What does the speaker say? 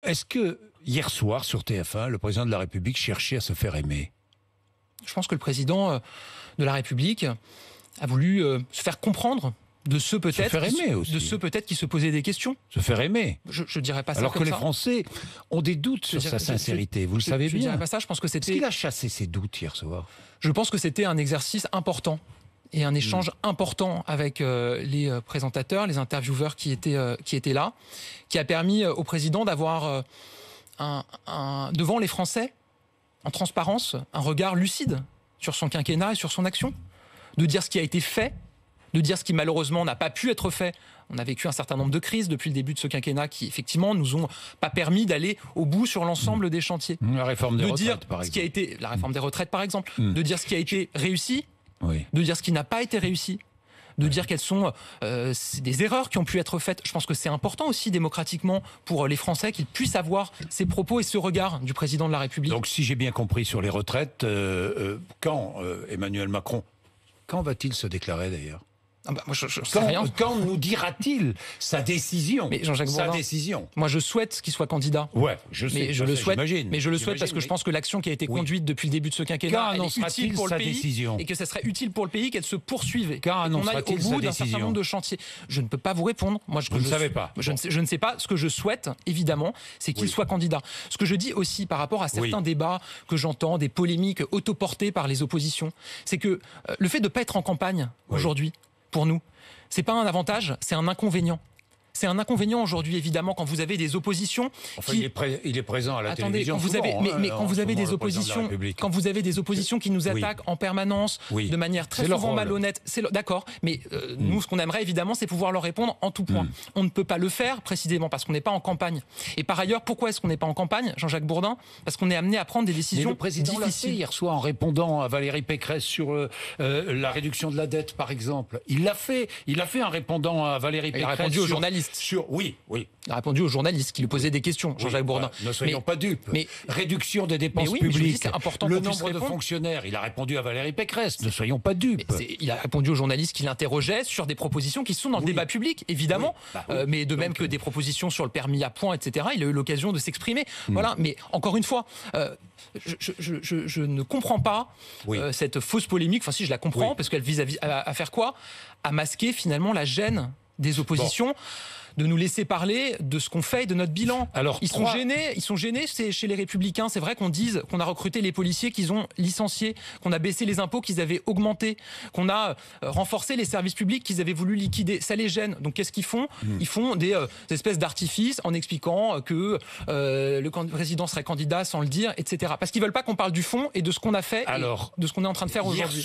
est-ce que hier soir sur TF1, le président de la République cherchait à se faire aimer? Je pense que le président de la République a voulu se faire comprendre de ceux peut-être qui se posaient des questions. Se faire aimer. Je dirais pas ça. Alors comme que les ça. Français ont des doutes sur sa sincérité, vous le savez bien. Je dirais pas ça, je pense que Est-ce c'était... qu'il a chassé ses doutes hier soir? Je pense que c'était un exercice important et un échange important avec les présentateurs, les intervieweurs qui étaient là, qui a permis au président d'avoir devant les Français, en transparence, un regard lucide sur son quinquennat et sur son action, de dire ce qui a été fait, de dire ce qui malheureusement n'a pas pu être fait. On a vécu un certain nombre de crises depuis le début de ce quinquennat qui effectivement nous ont pas permis d'aller au bout sur l'ensemble des chantiers. La réforme des retraites, par exemple. Ce qui a été la réforme des retraites, par exemple, de dire ce qui a été réussi, de dire ce qui n'a pas été réussi, de dire quelles sont des erreurs qui ont pu être faites. Je pense que c'est important aussi démocratiquement pour les Français qu'ils puissent avoir ces propos et ce regard du président de la République. Donc si j'ai bien compris sur les retraites, quand Emmanuel Macron, quand va-t-il se déclarer d'ailleurs? Moi, je sais rien. Quand nous dira-t-il sa décision? Mais Jean-Jacques Bourdin, moi je souhaite qu'il soit candidat. Ouais, je sais. Mais je le souhaite. Mais je le souhaite parce que mais... je pense que l'action qui a été conduite depuis le début de ce quinquennat elle est utile pour le pays décision et que ce serait utile pour le pays qu'elle se poursuive. Quand annoncera-t-il sa décision? Au bout d'un certain nombre de chantiers. Je ne peux pas vous répondre. Moi, vous ne savez pas. Je ne sais pas. Ce que je souhaite, évidemment, c'est qu'il soit candidat. Ce que je dis aussi par rapport à certains débats que j'entends, des polémiques autoportées par les oppositions, c'est que le fait de ne pas être en campagne aujourd'hui, pour nous, c'est pas un avantage, c'est un inconvénient. C'est un inconvénient aujourd'hui, évidemment, quand vous avez des oppositions. Enfin, il est présent à la télévision. Quand vous avez des oppositions qui nous attaquent en permanence, de manière très souvent malhonnête, d'accord. Mais nous, ce qu'on aimerait évidemment, c'est pouvoir leur répondre en tout point. On ne peut pas le faire précisément parce qu'on n'est pas en campagne. Et par ailleurs, pourquoi est-ce qu'on n'est pas en campagne, Jean-Jacques Bourdin? Parce qu'on est amené à prendre des décisions difficiles. L'a fait hier soir en répondant à Valérie Pécresse sur la réduction de la dette, par exemple. Il l'a fait en répondant à Valérie Pécresse. Il a répondu aux journalistes. Oui. Il a répondu aux journalistes qui lui posaient des questions, Jean-Jacques Bourdin. Ne soyons pas dupes. Réduction des dépenses publiques, c'est important le nombre de fonctionnaires. Il a répondu à Valérie Pécresse. Ne soyons pas dupes. Il a répondu aux journalistes qui l'interrogeaient sur des propositions qui sont dans le débat public, évidemment. Mais de même que des propositions sur le permis à points, etc. Il a eu l'occasion de s'exprimer. Voilà. Mais encore une fois, je ne comprends pas cette fausse polémique. Enfin, si, je la comprends, parce qu'elle vise à faire quoi? À masquer finalement la gêne des oppositions. De nous laisser parler de ce qu'on fait et de notre bilan. Alors, ils sont gênés chez les Républicains. C'est vrai qu'on dise qu'on a recruté les policiers qu'ils ont licenciés, qu'on a baissé les impôts qu'ils avaient augmentés, qu'on a renforcé les services publics qu'ils avaient voulu liquider. Ça les gêne. Donc qu'est-ce qu'ils font? Ils font des espèces d'artifices en expliquant que le président serait candidat sans le dire, etc. Parce qu'ils veulent pas qu'on parle du fond et de ce qu'on a fait et de ce qu'on est en train de faire aujourd'hui.